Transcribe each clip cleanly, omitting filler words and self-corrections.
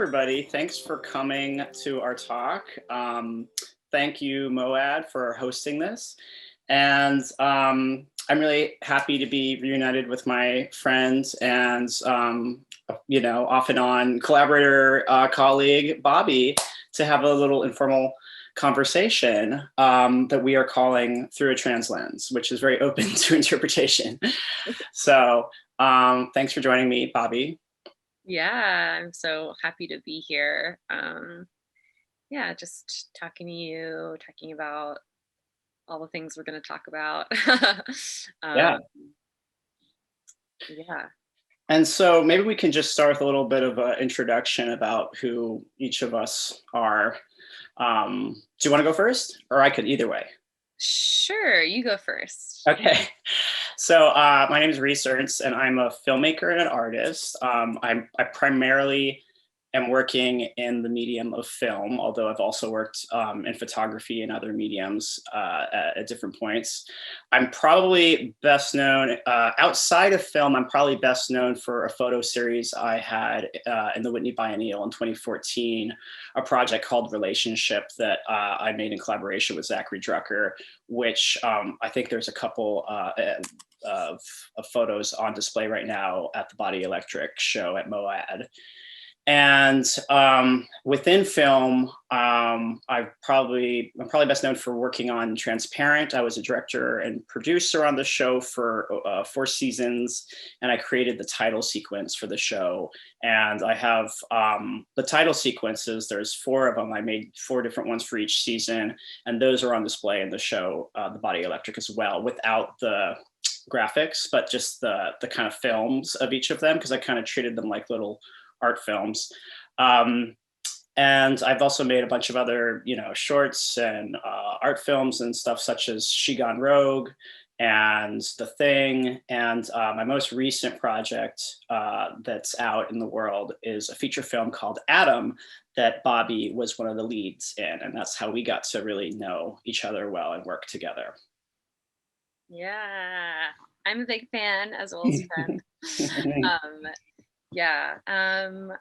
everybody. Thanks for coming to our talk. Thank you, Moad, for hosting this. And I'm really happy to be reunited with my friends and, off and on collaborator, colleague, Bobbi, to have a little informal conversation that we are calling Through a Trans Lens, which is very open to interpretation. So thanks for joining me, Bobbi. Yeah, I'm so happy to be here. Just talking to you, talking about all the things we're going to talk about. Yeah. Yeah. And so maybe we can just start with a little bit of an introduction about who each of us are. Do you want to go first? Or I could, either way. Sure, you go first. Okay. So my name is Rhys Ernst, and I'm a filmmaker and an artist. I primarily am working in the medium of film, although I've also worked in photography and other mediums at different points. I'm probably best known, outside of film, I'm probably best known for a photo series I had in the Whitney Biennial in 2014, a project called Relationship that I made in collaboration with Zachary Drucker, which I think there's a couple of photos on display right now at the Body Electric show at Moad. And within film, I'm probably best known for working on Transparent. I was a director and producer on the show for 4 seasons, and I created the title sequence for the show. And I have the title sequences. There's 4 of them. I made 4 different ones for each season, and those are on display in the show, The Body Electric, as well, without the graphics, but just the kind of films of each of them, because I kind of treated them like little art films. And I've also made a bunch of other, shorts and art films and stuff such as She Gone Rogue and The Thing. And my most recent project that's out in the world is a feature film called Adam that Bobbi was one of the leads in. And that's how we got to really know each other well and work together. Yeah, I'm a big fan as well as friend.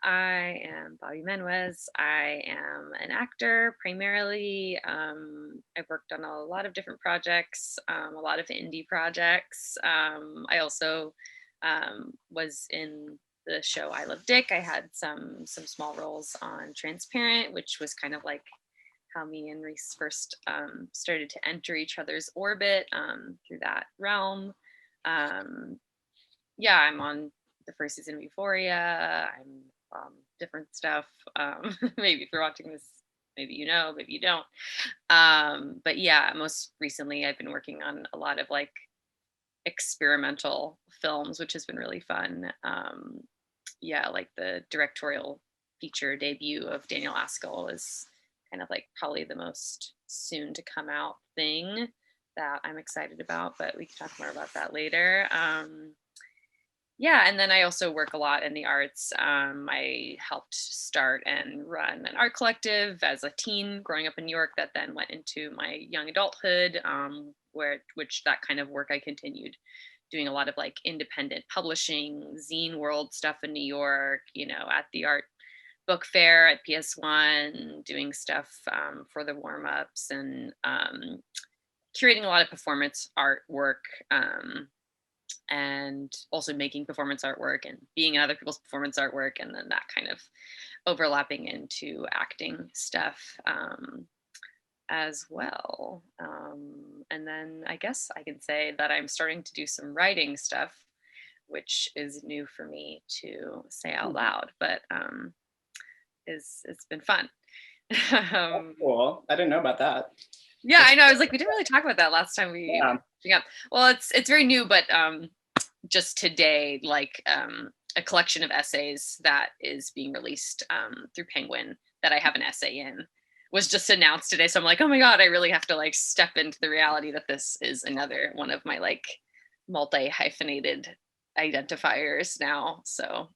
I am Bobbi Menwes. I am an actor primarily. I've worked on a lot of different projects, a lot of indie projects. I also was in the show I Love Dick. I had some small roles on Transparent, which was kind of like how me and Rhys first started to enter each other's orbit through that realm. I'm on the first season of Euphoria. I'm different stuff. Maybe if you're watching this, maybe you know, maybe you don't. But yeah, most recently I've been working on a lot of like experimental films, which has been really fun. Like the directorial feature debut of Daniel Askell is kind of like probably the most soon to come out thing that I'm excited about, but we can talk more about that later. And then I also work a lot in the arts. I helped start and run an art collective as a teen growing up in New York that then went into my young adulthood, which that kind of work I continued doing a lot of like independent publishing, zine world stuff in New York, at the art book fair at PS1, doing stuff for the warm-ups and curating a lot of performance artwork. And also making performance artwork and being in other people's performance artwork, and then that kind of overlapping into acting stuff as well. And then I guess I can say that I'm starting to do some writing stuff, which is new for me to say out loud, but it's been fun. Cool. I didn't know about that. Yeah, I know. I was like, we didn't really talk about that last time we. Yeah. Well, it's very new, but just today, like a collection of essays that is being released through Penguin that I have an essay in was just announced today. So I'm like, oh my God, I really have to like step into the reality that this is another one of my like multi-hyphenated identifiers now. So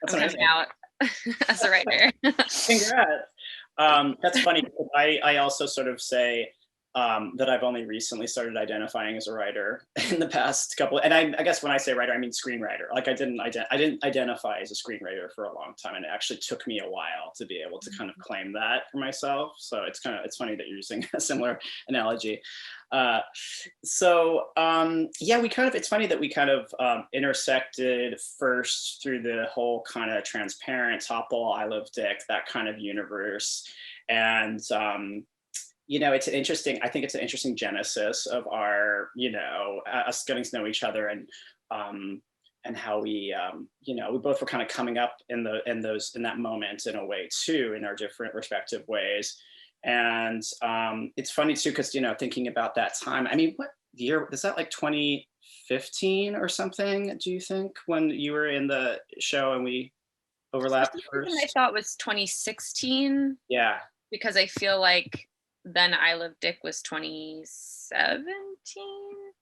That's I'm amazing. coming out as a writer. Congrats. That's funny because I also sort of say that I've only recently started identifying as a writer in the past couple. And I guess when I say writer, I mean screenwriter. Like I didn't identify as a screenwriter for a long time, and it actually took me a while to be able to kind of claim that for myself. So it's funny that you're using a similar analogy. Yeah, it's funny that we kind of intersected first through the whole kind of transparent Topple, I Love Dick, that kind of universe. And it's I think it's an interesting genesis of our, us getting to know each other, and how we, we both were kind of coming up in that moment in a way too, in our different respective ways. And it's funny too, because, thinking about that time, I mean, what year is that, like 2015 or something, do you think, when you were in the show and we overlapped I first? thought was 2016, Yeah. because I feel like then I Love Dick was 2017.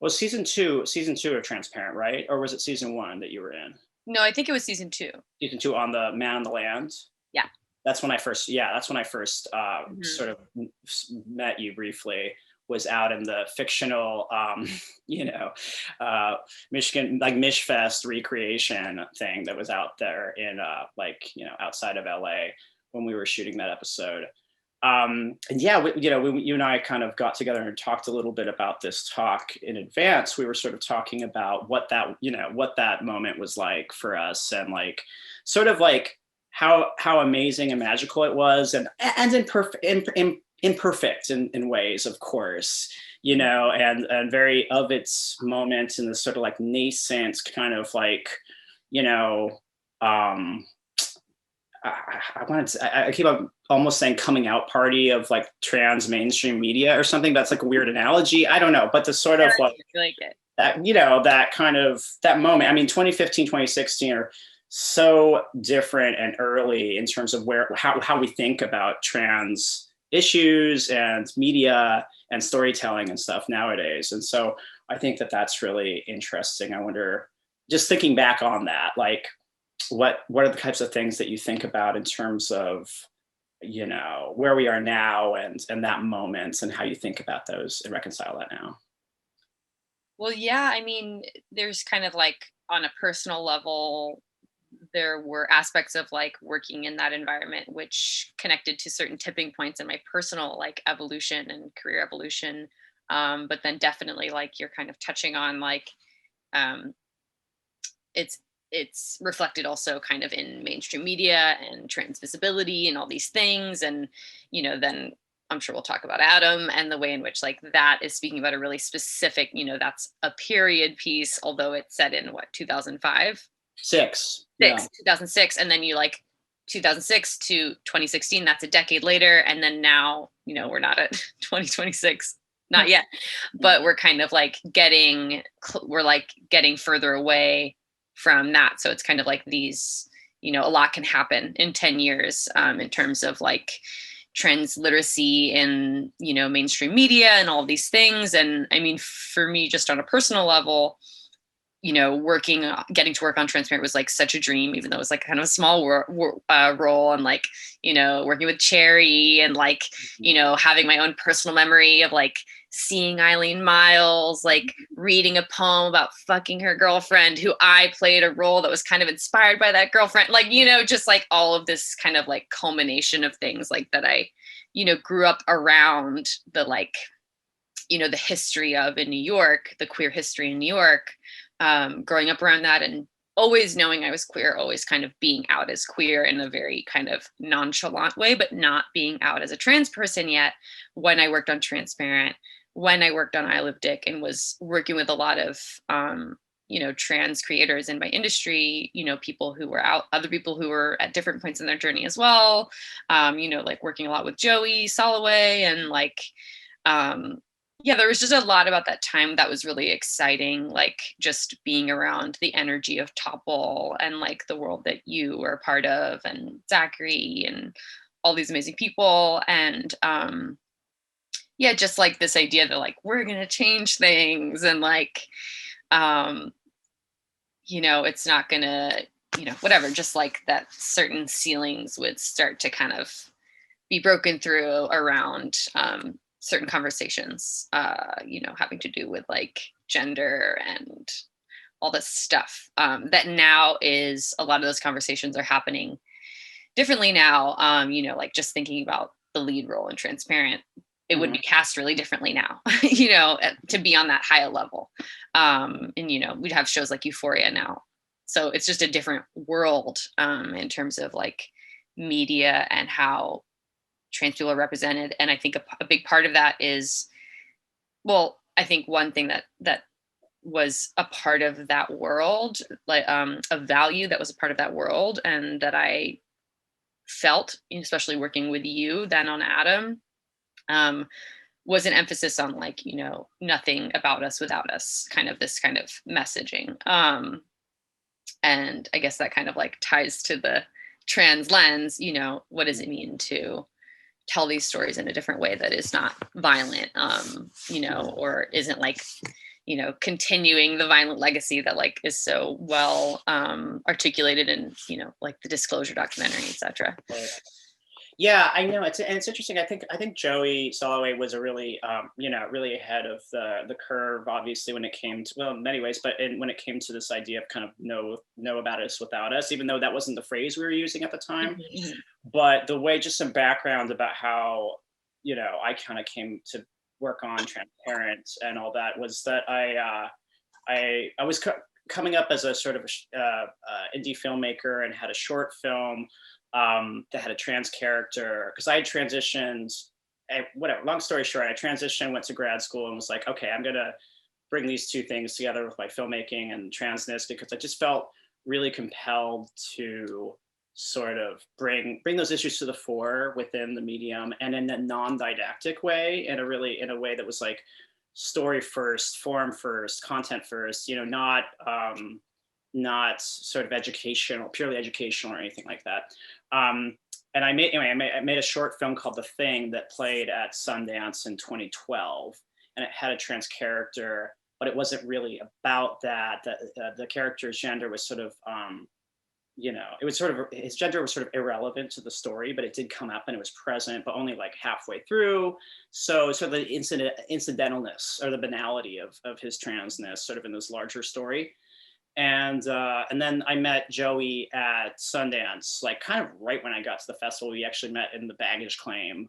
Was season two of Transparent, right? Or was it season one that you were in? No, I think it was season 2. Season two on the Man on the Land? Yeah. That's when I first sort of met you briefly, was out in the fictional, Michigan, like Mishfest recreation thing that was out there in, outside of LA when we were shooting that episode. And yeah, you and I kind of got together and talked a little bit about this talk in advance. We were sort of talking about what that moment was like for us, and like, sort of like how amazing and magical it was, and imperfect in ways, of course, and very of its moment in this sort of like nascent kind of like, I keep on almost saying coming out party of like trans mainstream media or something. That's like a weird analogy. I don't know, but the sort of like it. That, that kind of that moment. I mean, 2015, 2016 are so different and early in terms of how we think about trans issues and media and storytelling and stuff nowadays. And so I think that that's really interesting. I wonder, just thinking back on that, like, what are the types of things that you think about in terms of, where we are now, and that moment, and how you think about those and reconcile that now? Well, yeah, I mean, there's kind of like, on a personal level, there were aspects of like working in that environment which connected to certain tipping points in my personal like evolution and career evolution. But then definitely, like you're kind of touching on, like um, it's it's reflected also kind of in mainstream media and trans visibility and all these things. And then I'm sure we'll talk about Adam and the way in which like that is speaking about a really specific, that's a period piece, although it's set in what, 2005? Six. Yeah. 2006. And then you like 2006 to 2016, that's a decade later. And then now, we're not at 2026, not yet, but we're kind of like we're like getting further away from that. So it's kind of like these, a lot can happen in 10 years in terms of like trans literacy in, mainstream media and all these things. And I mean, for me, just on a personal level, getting to work on Transparent was like such a dream, even though it was like kind of a small role, and like, working with Cherry, and like, having my own personal memory of like seeing Eileen Miles, like reading a poem about fucking her girlfriend, who I played a role that was kind of inspired by that girlfriend. Like, just like all of this kind of like culmination of things like that I, grew up around the like, the history of in New York, the queer history in New York, growing up around that, and always knowing I was queer, always kind of being out as queer in a very kind of nonchalant way, but not being out as a trans person yet. When I worked on Transparent, when I worked on I Love Dick, and was working with a lot of, trans creators in my industry, people who were out, other people who were at different points in their journey as well, like working a lot with Joey Soloway, and like, yeah, there was just a lot about that time that was really exciting, like just being around the energy of Topple, and like the world that you were a part of, and Zachary, and all these amazing people. And yeah, just like this idea that like we're gonna change things, and like it's not gonna, whatever, just like that certain ceilings would start to kind of be broken through around certain conversations, having to do with like gender and all this stuff. That now is a lot of those conversations are happening differently now. Like just thinking about the lead role in Transparent, it would be cast really differently now, to be on that higher level. And we'd have shows like Euphoria now. So it's just a different world in terms of like media and how trans people are represented. And I think a big part of that is, well, I think one thing that was a part of that world, like a value that was a part of that world, and that I felt, especially working with you then on Adam, was an emphasis on like, nothing about us without us, kind of this kind of messaging. And I guess that kind of like ties to the trans lens, what does it mean to tell these stories in a different way that is not violent, or isn't like, continuing the violent legacy that like is so well articulated in, like the Disclosure documentary, etc. Yeah, I know it's interesting. I think Joey Soloway was a really really ahead of the curve, obviously, when it came to, well, in many ways, but when it came to this idea of kind of know about us without us, even though that wasn't the phrase we were using at the time. Mm-hmm. But the way, just some background about how I kind of came to work on Transparent and all that, was that I was coming up as a sort of indie filmmaker, and had a short film that had a trans character, because I had transitioned. Whatever. Long story short, I transitioned, went to grad school, and was like, okay, I'm gonna bring these two things together with my filmmaking and transness, because I just felt really compelled to sort of bring those issues to the fore within the medium, and in a non-didactic way, in a way that was like story first, form first, content first, not sort of purely educational or anything like that. And I made a short film called The Thing that played at Sundance in 2012, and it had a trans character, but it wasn't really about that. The character's gender was sort of, it was sort of, his gender was sort of irrelevant to the story, but it did come up and it was present, but only like halfway through. So sort of the incidentalness or the banality of his transness sort of in this larger story. And then I met Joey at Sundance, like kind of right when I got to the festival. We actually met in the baggage claim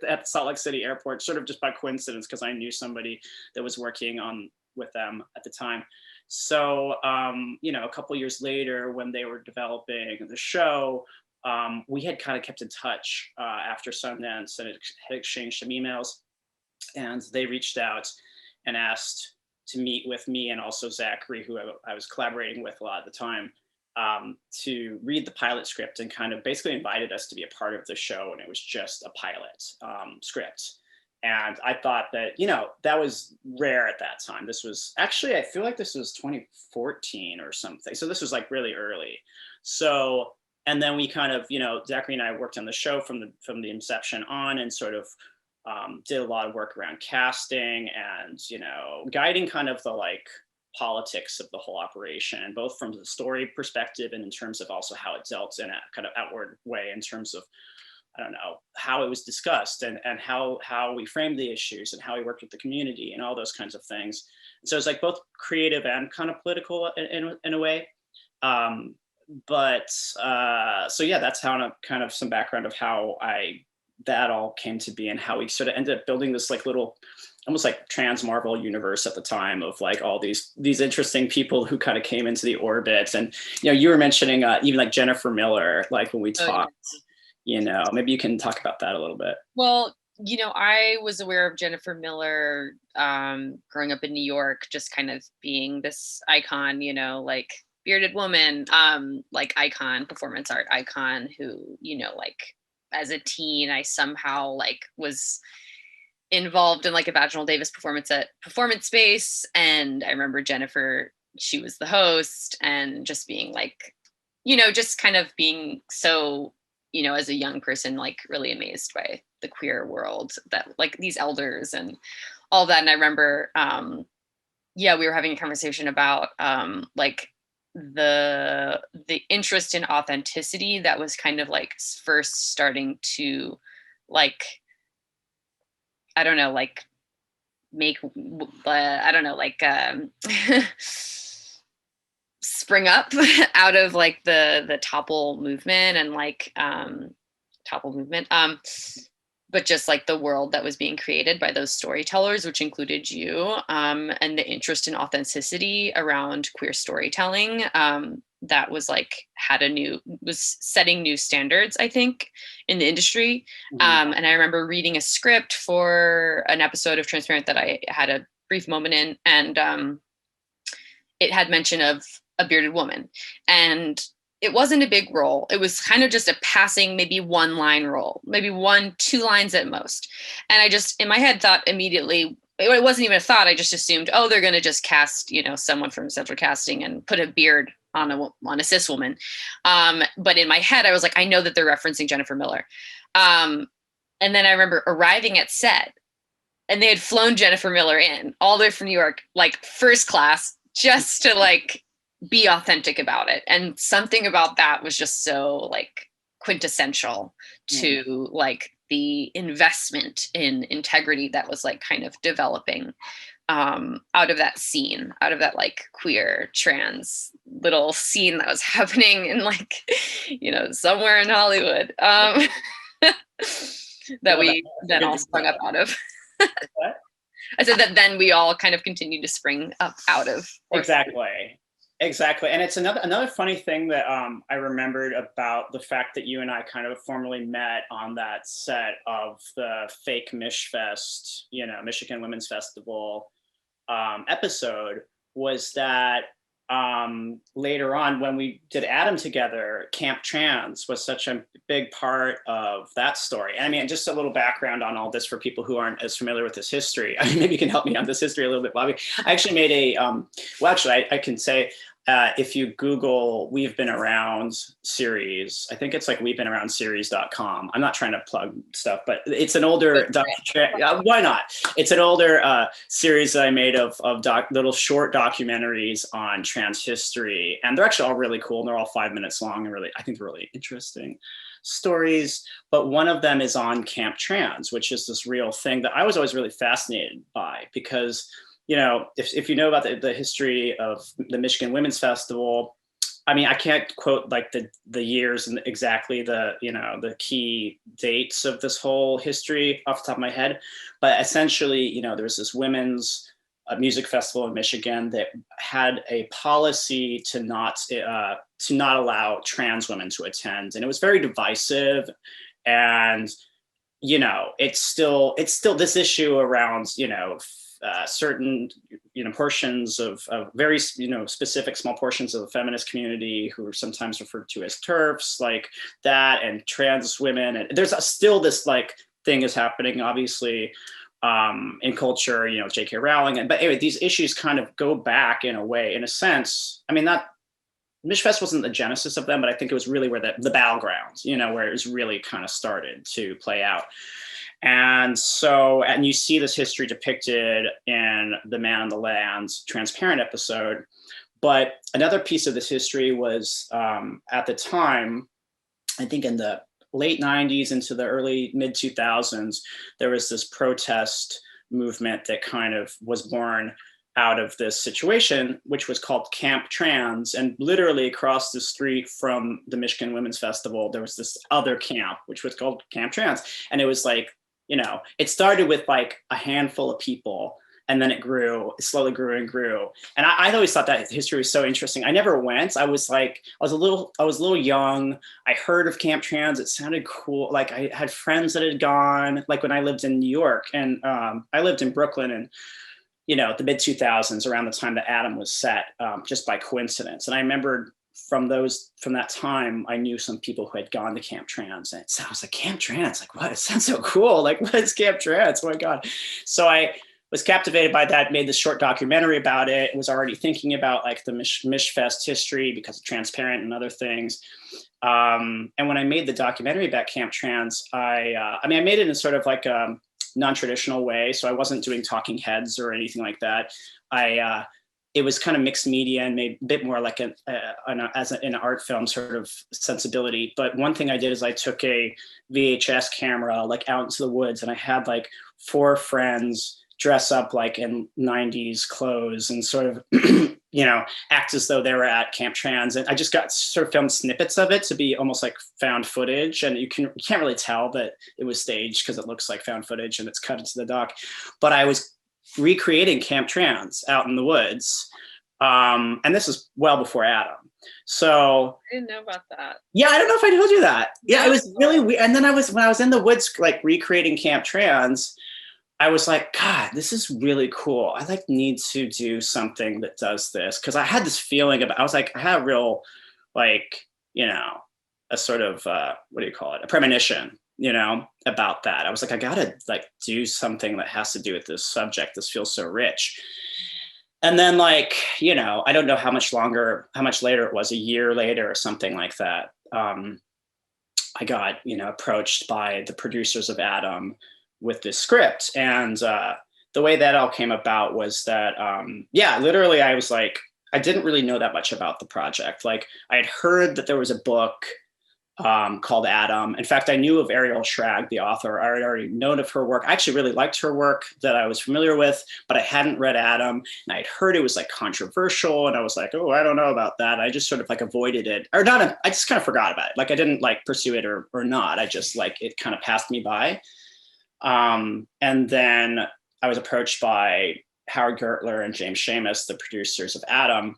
at Salt Lake City Airport, sort of just by coincidence, because I knew somebody that was working on with them at the time. So a couple years later, when they were developing the show, we had kind of kept in touch after Sundance, and had exchanged some emails, and they reached out and asked to meet with me, and also Zachary, who I was collaborating with a lot at the time, to read the pilot script, and kind of basically invited us to be a part of the show. And it was just a pilot script. And I thought that, that was rare at that time. This was actually, I feel like this was 2014 or something. So this was like really early. So, and then we kind of, Zachary and I worked on the show from the inception on, and sort of did a lot of work around casting and, guiding kind of the like politics of the whole operation, both from the story perspective and in terms of also how it dealt in a kind of outward way, in terms of, I don't know, how it was discussed, and how we framed the issues, and how we worked with the community, and all those kinds of things. So it's like both creative and kind of political in a way. So yeah, that's how kind of some background of how that all came to be, and how we sort of ended up building this like little, almost like trans Marvel universe at the time, of like all these interesting people who kind of came into the orbit. And you were mentioning even like Jennifer Miller, like when we talked. Maybe you can talk about that a little bit. Well, I was aware of Jennifer Miller growing up in New York, just kind of being this icon, like bearded woman, like icon, performance art icon, who, like as a teen, I somehow like was involved in like a Vaginal Davis performance at Performance Space. And I remember Jennifer, she was the host, and just being like, just kind of being so, as a young person, like really amazed by the queer world, that like these elders and all that. And I remember, we were having a conversation about like the interest in authenticity that was kind of like first starting to like I don't know, like make, I don't know, like spring up out of like the topple movement and like topple movement. But just like the world that was being created by those storytellers, which included you, and the interest in authenticity around queer storytelling, that was like was setting new standards, I think, in the industry. And I remember reading a script for an episode of Transparent that I had a brief moment in, and it had mention of a bearded woman. And it wasn't a big role. It was kind of just a passing, maybe 1-line role, maybe 1-2 lines at most. And I just, in my head, thought immediately, it wasn't even a thought. I just assumed, oh, they're going to just cast, someone from central casting and put a beard on a cis woman. But in my head, I was like, I know that they're referencing Jennifer Miller. And then I remember arriving at set, and they had flown Jennifer Miller in all the way from New York, like first class, just to like be authentic about it. And something about that was just so like quintessential to like the investment in integrity that was like kind of developing out of that scene, out of that like queer trans little scene that was happening in like, somewhere in Hollywood, that we then all sprung up out of. What? I said that then we all kind of continue to spring up out of. Exactly. And it's another funny thing that I remembered about the fact that you and I kind of formally met on that set of the fake Mishfest, Michigan Women's Festival episode, was that later on when we did Adam together, Camp Trans was such a big part of that story. And I mean, just a little background on all this for people who aren't as familiar with this history. I mean, maybe you can help me on this history a little bit, Bobbi. I actually made I can say, if you Google We've Been Around series, I think it's like we've been around series.com. I'm not trying to plug stuff, but it's an older, why not? It's an older series that I made of little short documentaries on trans history. And they're actually all really cool. And they're all 5 minutes long and I think they're really interesting stories. But one of them is on Camp Trans, which is this real thing that I was always really fascinated by, because if you know about the history of the Michigan Women's Festival, I mean, I can't quote like the years and exactly the key dates of this whole history off the top of my head, but essentially, there was this women's music festival in Michigan that had a policy to not allow trans women to attend, and it was very divisive. And it's still this issue around certain portions of very specific small portions of the feminist community who are sometimes referred to as TERFs, like that, and trans women. And there's still this like thing is happening, obviously, in culture, J.K. Rowling. But anyway, these issues kind of go back in a way, in a sense. I mean, Mishfest wasn't the genesis of them, but I think it was really where the battlegrounds, where it was really kind of started to play out. And you see this history depicted in the Man on the Land's Transparent episode. But another piece of this history was at the time, I think in the late 90s into the early mid 2000s, there was this protest movement that kind of was born out of this situation, which was called Camp Trans. And literally across the street from the Michigan Women's Festival, there was this other camp, which was called Camp Trans. And it was like, it started with like a handful of people, and then it slowly grew and grew. And I always thought that history was so interesting. I never went. I was a little young. I heard of Camp Trans. It sounded cool. Like I had friends that had gone, like when I lived in New York, and I lived in Brooklyn, and the mid 2000s, around the time that Adam was set, just by coincidence. And I remembered from that time, I knew some people who had gone to Camp Trans, and it sounds like Camp Trans, like what? It sounds so cool. Like, what is Camp Trans? Oh my God. So I was captivated by that, made this short documentary about it, was already thinking about like the Mishfest history because of Transparent and other things. And when I made the documentary about Camp Trans, I made it in sort of like a non-traditional way. So I wasn't doing talking heads or anything like that. I it was kind of mixed media and made a bit more like an art film sort of sensibility. But one thing I did is I took a VHS camera like out into the woods, and I had like 4 friends dress up like in 90s clothes and sort of act as though they were at Camp Trans. And I just got sort of filmed snippets of it to be almost like found footage, and you can't really tell that it was staged because it looks like found footage and it's cut into the doc. But I was recreating Camp Trans out in the woods. And this is well before Adam. So I didn't know about that. Yeah, I don't know if I told you that. Yeah, No. it was really weird. And then when I was in the woods, like recreating Camp Trans, I was like, God, this is really cool. I like need to do something that does this. Cause I had this feeling I was like, I had a real, like, a sort of, what do you call it? A premonition, about that. I was like, I gotta like do something that has to do with this subject. This feels so rich. And then like, I don't know how much later it was, a year later or something like that. I got, approached by the producers of Adam with this script. And the way that all came about was that, literally I was like, I didn't really know that much about the project. Like I had heard that there was a book called Adam. In fact, I knew of Ariel Schrag, the author. I had already known of her work. I actually really liked her work that I was familiar with, but I hadn't read Adam. And I'd heard it was like controversial. And I was like, oh, I don't know about that. I just sort of like avoided it, or not. I just kind of forgot about it. Like I didn't like pursue it or not. I just like, it kind of passed me by. And then I was approached by Howard Gertler and James Schamus, the producers of Adam,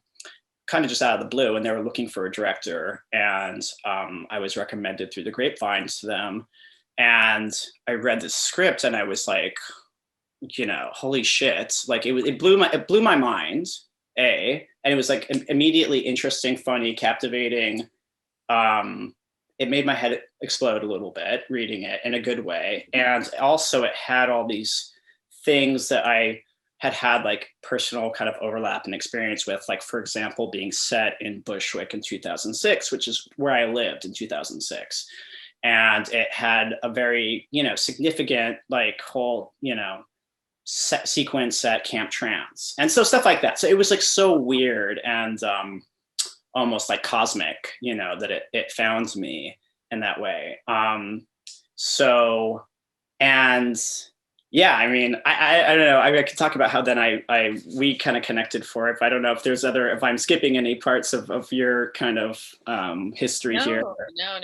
kind of just out of the blue, and they were looking for a director. And I was recommended through the grapevine to them. And I read the script and I was like, holy shit. Like it blew my mind, and it was like immediately interesting, funny, captivating. It made my head explode a little bit reading it in a good way. And also it had all these things that I had like personal kind of overlap and experience with, like, for example, being set in Bushwick in 2006, which is where I lived in 2006. And it had a very, significant like whole, sequence at Camp Trans. And so stuff like that. So it was like so weird and almost like cosmic, that it found me in that way. Yeah, I mean, I don't know. I could talk about how then we kind of connected for it. But I don't know if I'm skipping any parts of your kind of history here. No.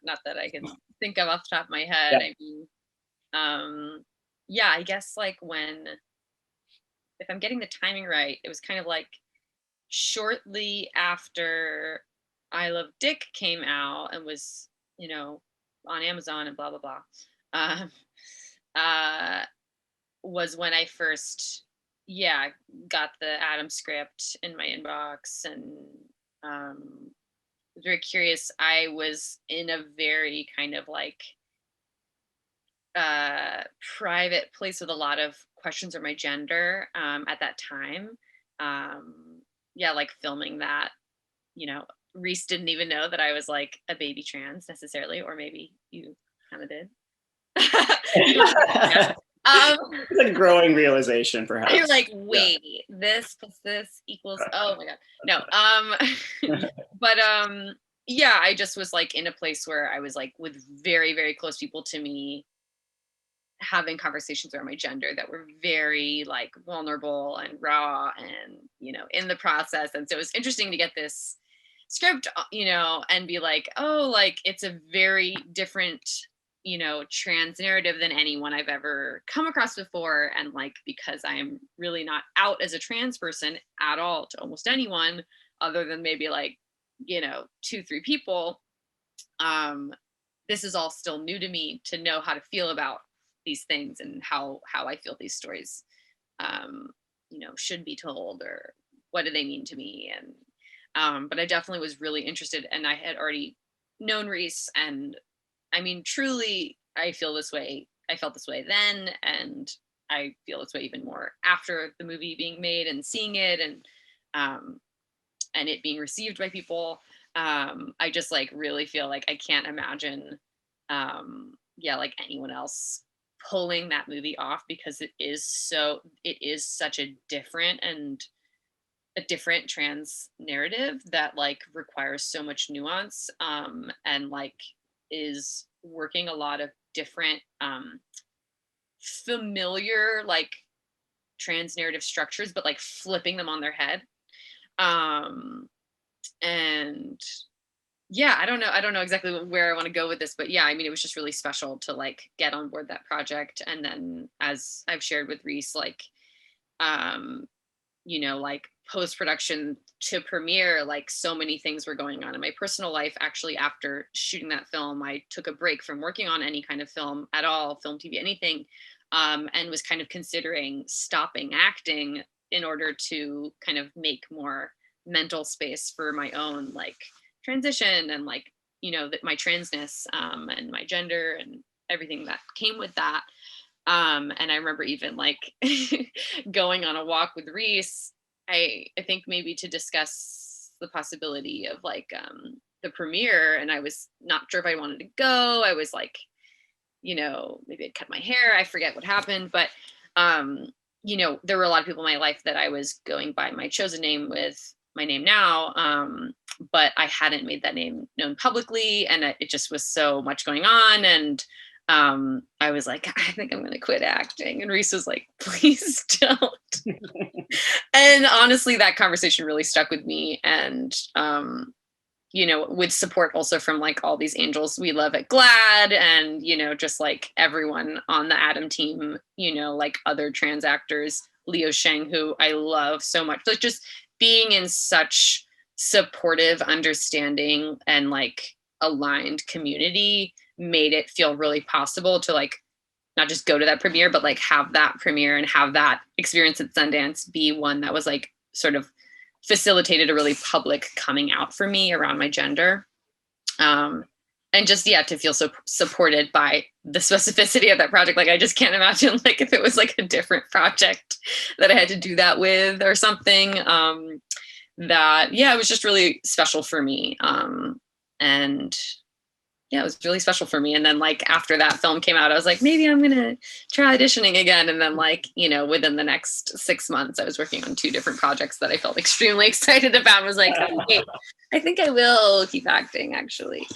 Not that I can think of off the top of my head. Yeah. I mean, I guess like if I'm getting the timing right, it was kind of like shortly after I Love Dick came out and was, on Amazon and blah, blah, blah. Was when I first, got the Adam script in my inbox and was very curious. I was in a very kind of like private place with a lot of questions on my gender at that time. Like filming that, Rhys didn't even know that I was like a baby trans necessarily, or maybe you kind of did. It's a growing realization, perhaps. You're like, wait, this plus this equals, oh my god, no. But I just was like in a place where I was like with very, very close people to me, having conversations around my gender that were very like vulnerable and raw and in the process. And so it was interesting to get this script, and be like, oh, like it's a very different trans narrative than anyone I've ever come across before. And like, because I am really not out as a trans person at all to almost anyone other than maybe like 2-3 people, this is all still new to me to know how to feel about these things and how I feel these stories should be told, or what do they mean to me. And but I definitely was really interested, and I had already known Rhys, and I mean, truly, I felt this way then, and I feel this way even more after the movie being made and seeing it, and it being received by people. I just like really feel like I can't imagine, like anyone else pulling that movie off, because it is such a different and a different trans narrative that like requires so much nuance, and like is working a lot of different familiar like trans narrative structures, but like flipping them on their head. Um, and yeah, I don't know exactly where I want to go with this, but yeah, I mean, it was just really special to like get on board that project. And then, as I've shared with Rhys, like, um, you know, like post production to premiere, like so many things were going on in my personal life. Actually, after shooting that film, I took a break from working on any kind of film at all, film, TV, anything, and was kind of considering stopping acting in order to kind of make more mental space for my own like transition and like, you know, that my transness, and my gender and everything that came with that. And I remember even like going on a walk with Rhys, I think maybe to discuss the possibility of like the premiere, and I was not sure if I wanted to go. I was like, you know, maybe I'd cut my hair. I forget what happened, but um, you know, there were a lot of people in my life that I was going by my chosen name with my name now. But I hadn't made that name known publicly, and it just was so much going on. And I was like, I think I'm going to quit acting. And Rhys was like, please don't. And honestly, that conversation really stuck with me. And you know, with support also from like all these angels we love at GLAAD, and, you know, just like everyone on the Adam team, you know, like other trans actors, Leo Sheng, who I love so much, like just being in such supportive, understanding, and like aligned community made it feel really possible to like not just go to that premiere, but like have that premiere and have that experience at Sundance be one that was like sort of facilitated a really public coming out for me around my gender. And just, yeah, to feel so supported by the specificity of that project. Like, I just can't imagine like if it was like a different project that I had to do that with or something. That, yeah, it was just really special for me. And yeah, it was really special for me. And then like after that film came out, I was like, maybe I'm gonna try auditioning again. And then like, you know, within the next 6 months, I was working on 2 different projects that I felt extremely excited about. I was like, oh, wait, I think I will keep acting actually.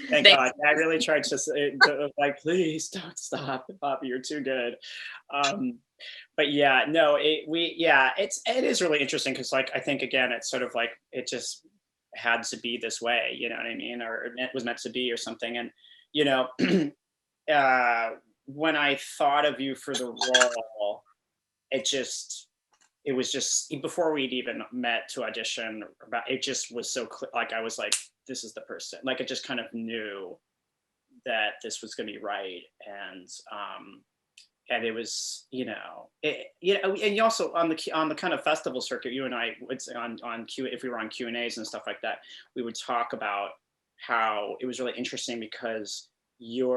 Thank God. I really tried to like, please don't stop, Bobbi, you're too good. But yeah, no, it is really interesting because like I think again, it's sort of like it just had to be this way, you know what I mean, or it was meant to be or something. And you know, when I thought of you for the role, it was just before we'd even met to audition about it, just was so clear, like I was like, this is the person. Like I just kind of knew that this was going to be right. And it was, you know, and you also on the kind of festival circuit, you and I would say on Q, if we were on Q&As and stuff like that, we would talk about how it was really interesting because you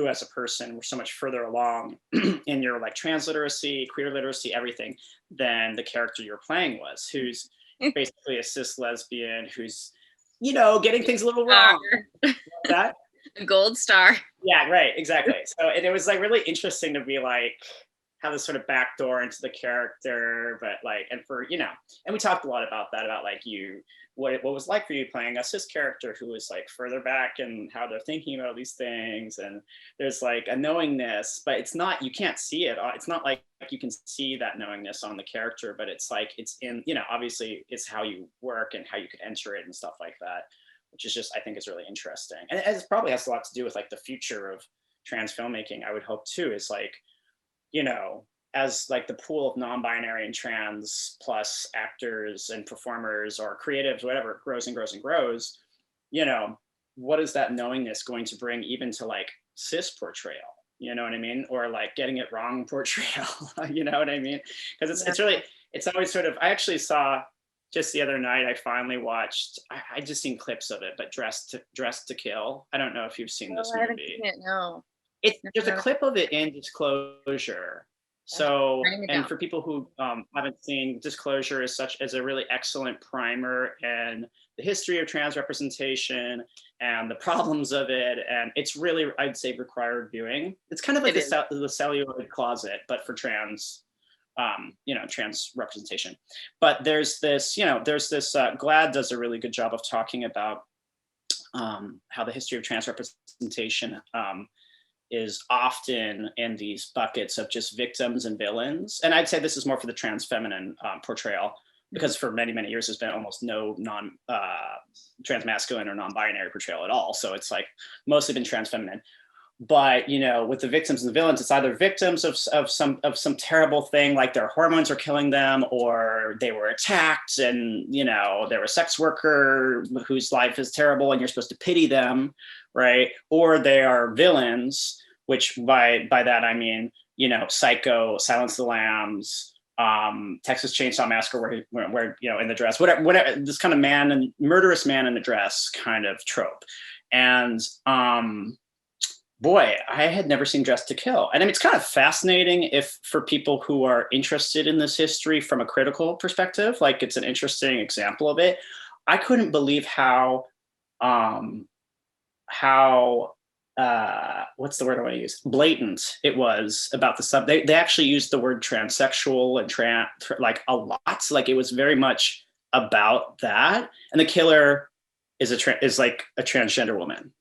as a person were so much further along in your like trans literacy, queer literacy, everything than the character you're playing was, who's basically a cis lesbian who's, you know, getting things a little wrong. That a gold star. Yeah, right, exactly. So it was like really interesting to be like have this sort of backdoor into the character, but like, and for, you know, and we talked a lot about that, about like what it was like for you playing a cis character who was like further back and how they're thinking about these things. And there's like a knowingness, but it's not, you can't see it. It's not like you can see that knowingness on the character, but it's like, it's in, you know, obviously it's how you work and how you could enter it and stuff like that, which is just, I think is really interesting. And it probably has a lot to do with like the future of trans filmmaking, I would hope too, is like, you know, as like the pool of non-binary and trans plus actors and performers or creatives, whatever, it grows and grows and grows, you know, what is that knowingness going to bring even to like cis portrayal? You know what I mean? Or like getting it wrong portrayal, you know what I mean? Because it's really, it's always sort of, I actually saw just the other night, I finally watched, I just seen clips of it, but Dressed to Kill. I don't know if you've seen this movie. I haven't seen it, no. There's a clip of it in Disclosure. So, and for people who haven't seen, Disclosure is such as a really excellent primer and the history of trans representation and the problems of it. And it's really, I'd say, required viewing. It's kind of like the celluloid closet, but for trans trans representation. But there's this, GLAAD does a really good job of talking about how the history of trans representation is often in these buckets of just victims and villains. And I'd say this is more for the trans feminine portrayal, because for many, many years, there's been almost no trans masculine or non-binary portrayal at all. So it's like mostly been trans feminine. But with the victims and the villains, it's either victims of some terrible thing, like their hormones are killing them, or they were attacked, and they're a sex worker whose life is terrible, and you're supposed to pity them, right? Or they are villains, which by that I mean Psycho, Silence of the Lambs, Texas Chainsaw Massacre, where in the dress, whatever, this kind of murderous man in a dress kind of trope, and boy, I had never seen Dressed to Kill. And I mean, it's kind of fascinating for people who are interested in this history from a critical perspective, like it's an interesting example of it. I couldn't believe how what's the word I want to use? Blatant it was about the sub. They actually used the word transsexual and like a lot. Like it was very much about that. And the killer is like a transgender woman,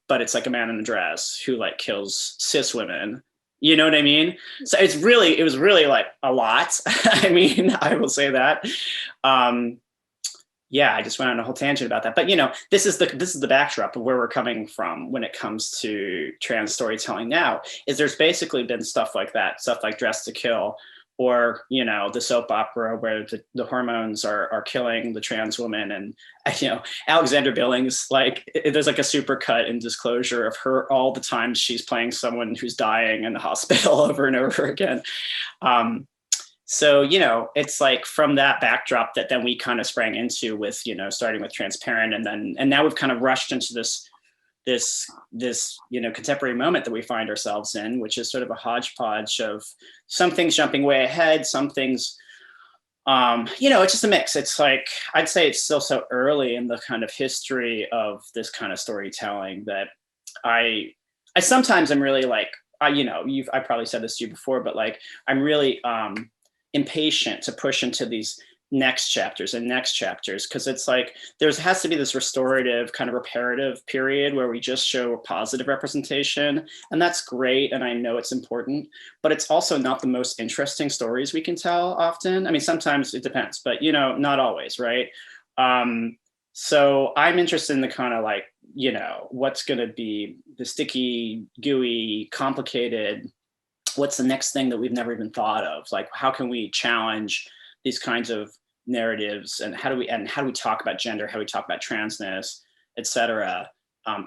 but it's like a man in a dress who like kills cis women. You know what I mean? So it was really like a lot. I mean, I will say that. Yeah, I just went on a whole tangent about that. But this is the backdrop of where we're coming from when it comes to trans storytelling now, is there's basically been stuff like that, stuff like Dressed to Kill, or the soap opera where the hormones are killing the trans woman, and Alexandra Billings, like there's like a super cut in Disclosure of her all the time she's playing someone who's dying in the hospital over and over again. So it's like from that backdrop that then we kind of sprang into with starting with Transparent, and now we've kind of rushed into this contemporary moment that we find ourselves in, which is sort of a hodgepodge of some things jumping way ahead, some things, it's just a mix. It's like, I'd say it's still so early in the kind of history of this kind of storytelling that I sometimes am really like, I probably said this to you before, but like, I'm really impatient to push into these next chapters, because it's like there has to be this restorative kind of reparative period where we just show positive representation, and that's great, and I know it's important, but it's also not the most interesting stories we can tell often. I mean, sometimes it depends, but not always, right? So I'm interested in the kind of like what's going to be the sticky, gooey, complicated, what's the next thing that we've never even thought of, like how can we challenge these kinds of narratives, and how do we talk about gender, how do we talk about transness, etc.,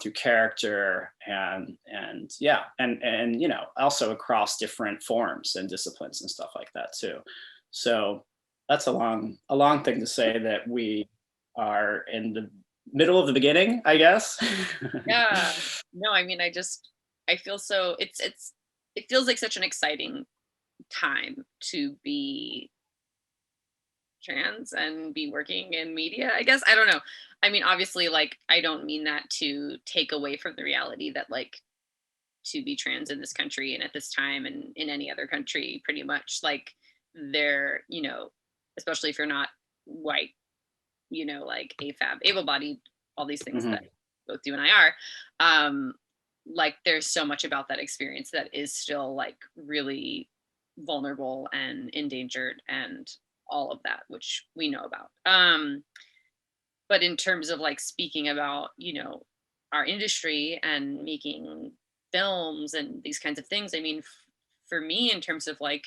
through character, and also across different forms and disciplines and stuff like that too. So that's a long thing to say that we are in the middle of the beginning, I guess. Yeah. No, I mean, I feel so it feels like such an exciting time to be trans and be working in media, I guess. I don't know. I mean, obviously, like, I don't mean that to take away from the reality that, like, to be trans in this country and at this time and in any other country, pretty much, like, they're, especially if you're not white, like AFAB, able-bodied, all these things that both you and I are, like, there's so much about that experience that is still, like, really vulnerable and endangered and all of that, which we know about. But in terms of like speaking about, our industry and making films and these kinds of things, I mean, for me, in terms of like,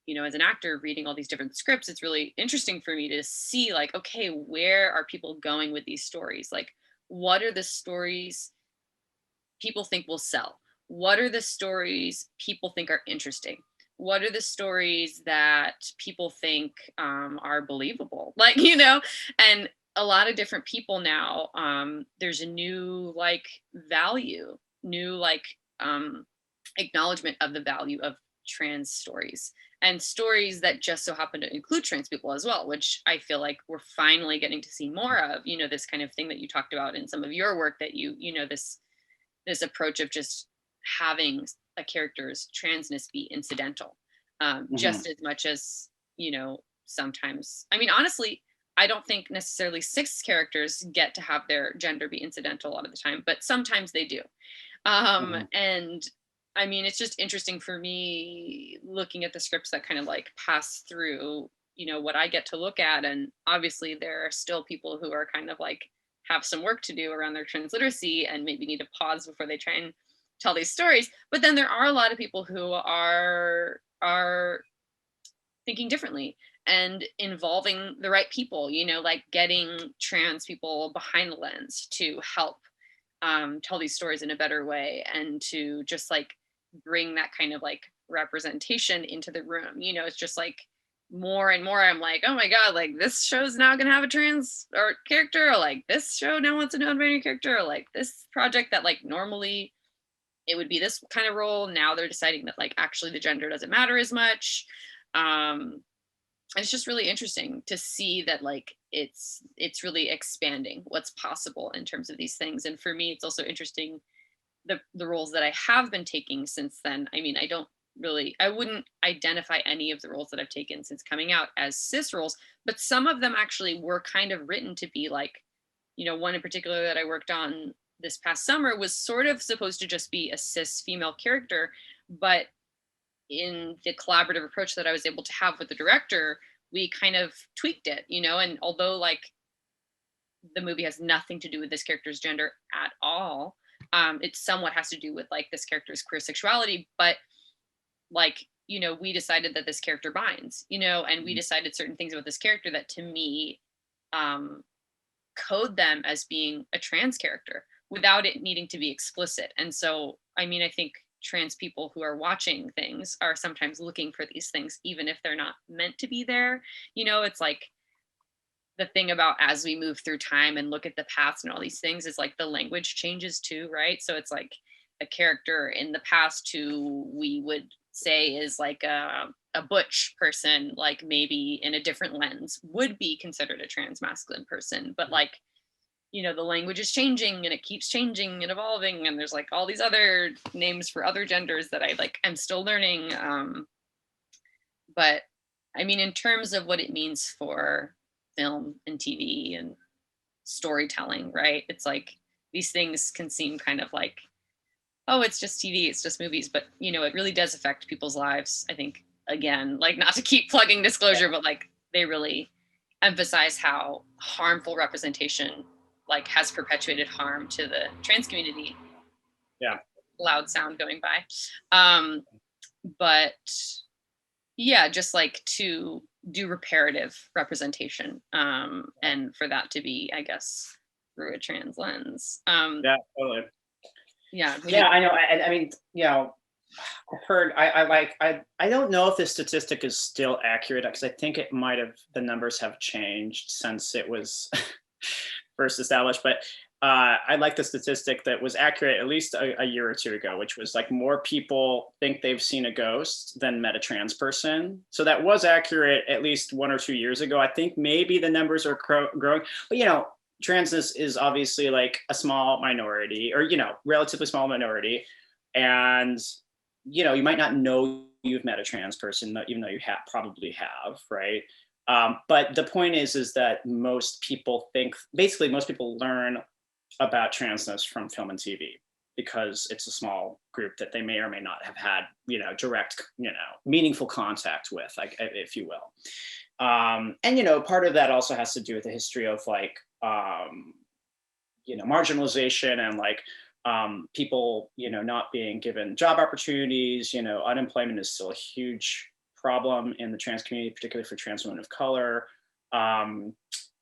as an actor reading all these different scripts, it's really interesting for me to see like, okay, where are people going with these stories? Like, what are the stories people think will sell? What are the stories people think are interesting? What are the stories that people think are believable? Like, and a lot of different people now, there's a new like value, new like acknowledgement of the value of trans stories, and stories that just so happen to include trans people as well, which I feel like we're finally getting to see more of, this kind of thing that you talked about in some of your work, that this approach of just having a character's transness be incidental. just as much as, sometimes, I mean, honestly, I don't think necessarily cis characters get to have their gender be incidental a lot of the time, but sometimes they do. And I mean, it's just interesting for me looking at the scripts that kind of like pass through, what I get to look at. And obviously, there are still people who are kind of like have some work to do around their transliteracy and maybe need to pause before they try and tell these stories. But then there are a lot of people who are thinking differently and involving the right people, like getting trans people behind the lens to help tell these stories in a better way, and to just like bring that kind of like representation into the room. It's just like more and more I'm like, oh my god, like this show's now gonna have a trans or character, or like this show now wants a non-binary character, or like this project that like normally it would be this kind of role, now they're deciding that like actually the gender doesn't matter as much. um and it's just really interesting to see that like it's really expanding what's possible in terms of these things. And for me, it's also interesting the roles that I have been taking since then. I mean, I wouldn't identify any of the roles that I've taken since coming out as cis roles, but some of them actually were kind of written to be like, one in particular that I worked on this past summer was sort of supposed to just be a cis female character, but in the collaborative approach that I was able to have with the director, we kind of tweaked it, and although like the movie has nothing to do with this character's gender at all, it somewhat has to do with like this character's queer sexuality. But like, we decided that this character binds, and we decided certain things about this character that to me code them as being a trans character without it needing to be explicit. And so, I mean, I think trans people who are watching things are sometimes looking for these things, even if they're not meant to be there. It's like the thing about as we move through time and look at the past and all these things is like the language changes too, right? So it's like a character in the past who we would say is like a butch person, like maybe in a different lens would be considered a trans masculine person. But like, the language is changing and it keeps changing and evolving, and there's like all these other names for other genders that I'm still learning. But I mean, in terms of what it means for film and TV and storytelling, right? It's like these things can seem kind of like, oh, it's just TV, it's just movies, but it really does affect people's lives. I think, again, like not to keep plugging disclosure, but like they really emphasize how harmful representation like has perpetuated harm to the trans community. Yeah. Loud sound going by. But yeah, just like to do reparative representation, and for that to be, I guess, through a trans lens. Yeah, totally. Yeah. Yeah, I know. I mean, I've heard, I don't know if this statistic is still accurate, because I think it might have, the numbers have changed since it was first established, but I like the statistic that was accurate at least a year or two ago, which was like more people think they've seen a ghost than met a trans person. So that was accurate at least 1 or 2 years ago. I think maybe the numbers are growing, but transness is obviously like a small minority, or relatively small minority, and you might not know you've met a trans person, even though you probably have, right? But the point is that most people learn about transness from film and TV, because it's a small group that they may or may not have had, direct, meaningful contact with, like, if you will. And part of that also has to do with the history of like, marginalization and like people, not being given job opportunities. Unemployment is still a huge problem in the trans community, particularly for trans women of color.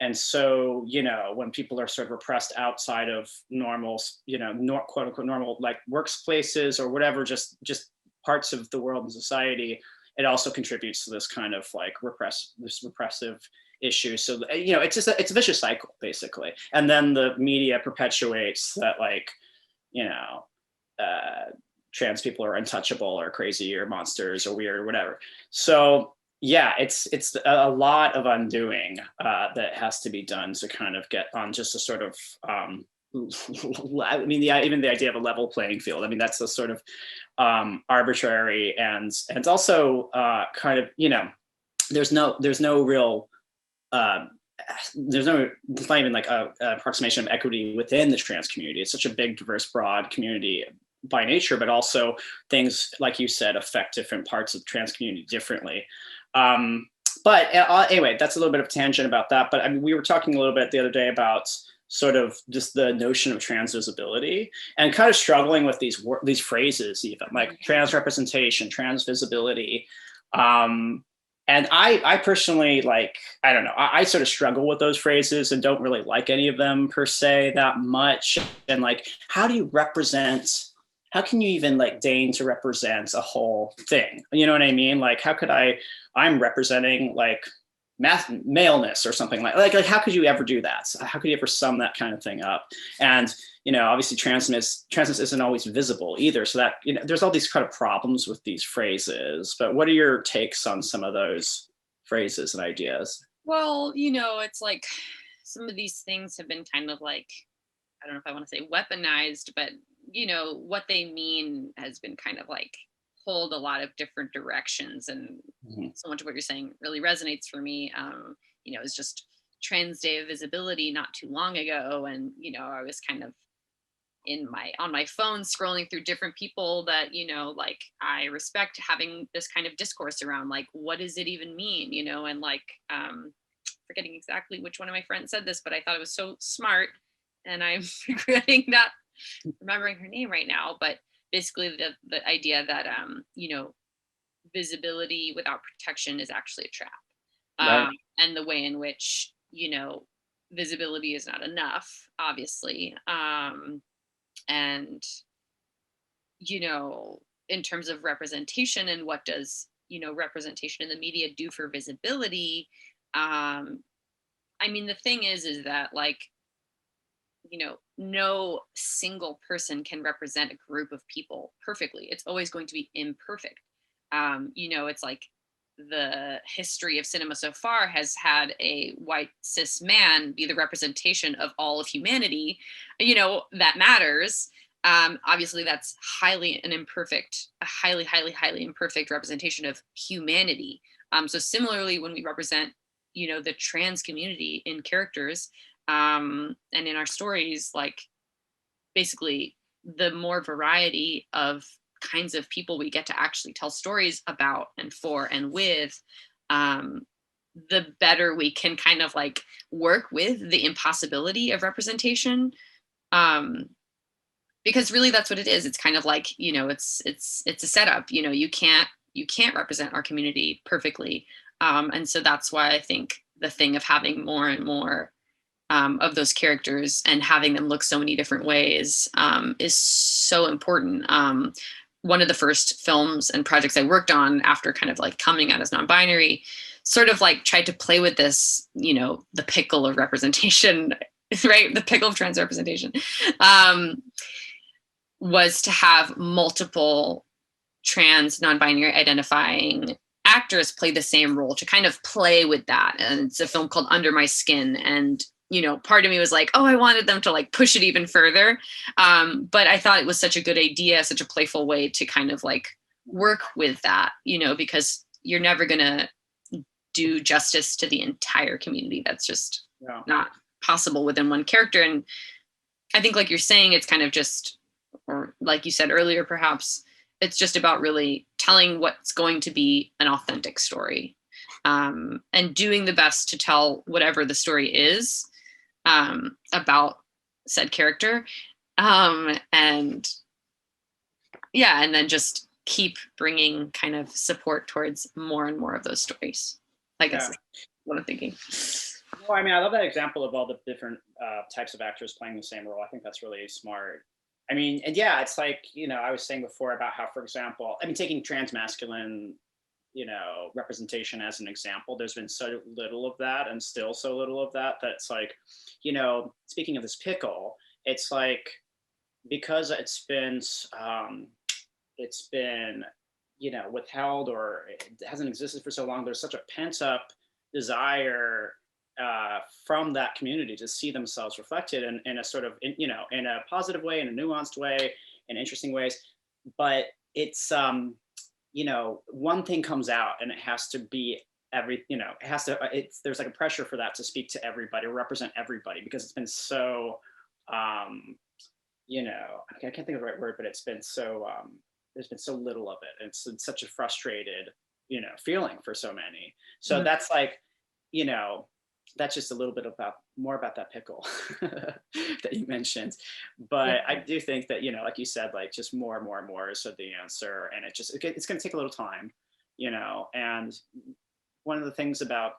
And so, when people are sort of repressed outside of normal, quote unquote normal, like workplaces or whatever, just parts of the world and society, it also contributes to this kind of like repressive issue. So, it's a vicious cycle basically. And then the media perpetuates that, like, trans people are untouchable or crazy or monsters or weird or whatever. So yeah, it's a lot of undoing that has to be done to kind of get on just a sort of I mean, even the idea of a level playing field. I mean, that's a sort of arbitrary, and it's also kind of, there's no real it's not even like a approximation of equity within the trans community. It's such a big, diverse, broad community by nature, but also things, like you said, affect different parts of the trans community differently. But anyway, that's a little bit of a tangent about that. But I mean, we were talking a little bit the other day about sort of just the notion of trans visibility, and kind of struggling with these phrases, even like trans representation, trans visibility. And I personally, like, I don't know, I sort of struggle with those phrases and don't really like any of them per se that much. And like, how can you even like deign to represent a whole thing? You know what I mean? Like, I'm representing like maleness or something like how could you ever do that? How could you ever sum that kind of thing up? And obviously transness isn't always visible either, so that there's all these kind of problems with these phrases. But what are your takes on some of those phrases and ideas? Well, it's like some of these things have been kind of like, I don't know if I want to say weaponized, but what they mean has been kind of like pulled a lot of different directions. And so much of what you're saying really resonates for me. It's just Trans Day of Visibility not too long ago, and I was kind of on my phone scrolling through different people that like I respect, having this kind of discourse around like, what does it even mean, and like forgetting exactly which one of my friends said this, but I thought it was so smart, and I'm regretting not remembering her name right now. But basically the idea that visibility without protection is actually a trap. Right. And the way in which visibility is not enough, obviously. And in terms of representation, and what does representation in the media do for visibility? I mean, the thing is that like no single person can represent a group of people perfectly. It's always going to be imperfect. It's like the history of cinema so far has had a white cis man be the representation of all of humanity, that matters. Obviously that's a highly, highly, highly imperfect representation of humanity. So similarly, when we represent, the trans community in characters, and in our stories, like basically the more variety of kinds of people we get to actually tell stories about and for and with, the better we can kind of like work with the impossibility of representation. Because really that's what it is. It's kind of like, it's a setup. You can't represent our community perfectly. And so that's why I think the thing of having more and more of those characters and having them look so many different ways is so important. One of the first films and projects I worked on after kind of like coming out as non-binary sort of like tried to play with this, the pickle of representation, right? The pickle of trans representation, was to have multiple trans non-binary identifying actors play the same role, to kind of play with that. And it's a film called Under My Skin. And part of me was like, oh, I wanted them to like push it even further. But I thought it was such a good idea, such a playful way to kind of like work with that, because you're never going to do justice to the entire community. That's just not possible within one character. And I think, like you're saying, it's kind of just, or like you said earlier, perhaps it's just about really telling what's going to be an authentic story, and doing the best to tell whatever the story is about said character. And then just keep bringing kind of support towards more and more of those stories, I guess is what I'm thinking. Well, I mean, I love that example of all the different types of actors playing the same role. I think that's really smart. I mean, and it's like, I was saying before about how, for example, I mean, taking trans masculine, representation as an example, there's been so little of that, and still so little of that, that's like, speaking of this pickle, it's like, because it's been, withheld, or it hasn't existed for so long, there's such a pent up desire from that community to see themselves reflected in a sort of, in a positive way, in a nuanced way, in interesting ways. But it's, one thing comes out and it has to be it has to, there's like a pressure for that to speak to everybody, represent everybody, because it's been so, um, I can't think of the right word, but it's been so, there's been so little of it. It's such a frustrated, feeling for so many. So Mhm. that's like, you know, that's just a little bit about more about that pickle that you mentioned. Yeah. But I do think that, like you said, like just more and more and more is the answer. And it's going to take a little time, and one of the things about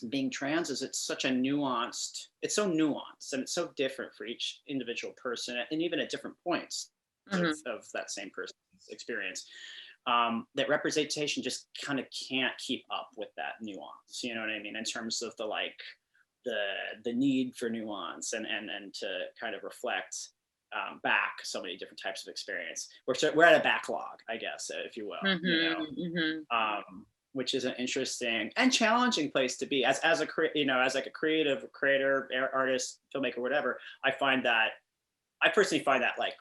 being trans is it's so nuanced and it's so different for each individual person, and even at different points Mhm. of that same person's experience, that representation just kind of can't keep up with that nuance. You know what I mean? In terms of the the need for nuance and to kind of reflect back so many different types of experience. We're at a backlog, I guess, if you will. Mhm. Mhm. Which is an interesting and challenging place to be as a as like a creator, artist, filmmaker, whatever. I personally find that like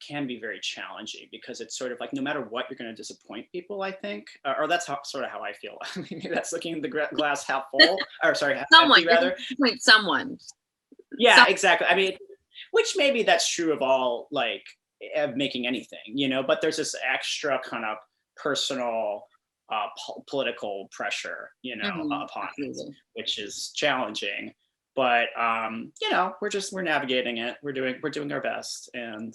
can be very challenging, because it's sort of like no matter what, you're going to disappoint people, I think. Or that's sort of how I feel. I mean, maybe that's looking at the glass half full, or sorry, half Someone, empty you're gonna rather. disappoint someone. Yeah, exactly. I mean, which maybe that's true of all, like, of making anything, but there's this extra kind of personal, political pressure, Mhm. upon it, Absolutely. which is challenging. But we're navigating it. We're doing our best, and